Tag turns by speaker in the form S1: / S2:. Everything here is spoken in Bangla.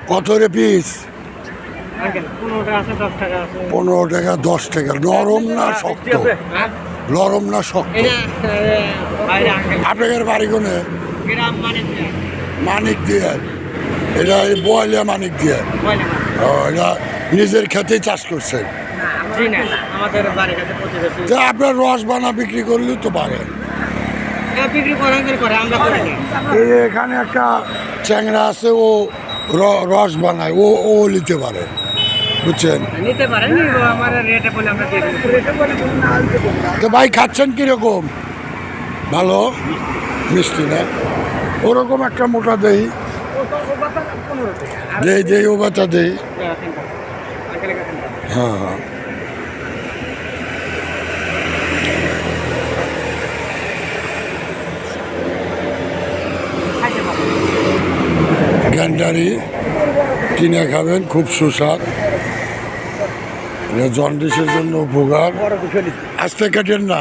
S1: কত রে পিস? 15 টাকা 10 টাকা। নরম না শক্ত? নরম না শক্ত? আপনাদের বাড়ি কোনে? মানিক দিয়ে। এটা বয়লিয়া মানিক দিয়ে। এটা নিজের খেতে চাষ করছেন? আপনার রস বানা বিক্রি করলেও তো পারেন। এখানে একটা চ্যাংড়া আছে, ও রস বানায়, ও নিতে পারে, বুঝছেন? তো ভাই খাচ্ছেন কিরকম? ভালো মিষ্টি না? ওরকম একটা মোটা দেই, দেই ও বাচ্চা দেই। হ্যাঁ হ্যাঁ, গ্যান্ডারি কিনে খাবেন, খুব সুস্বাদ। জন্ডিসের জন্য উপকার। আস্তে কাটেন না।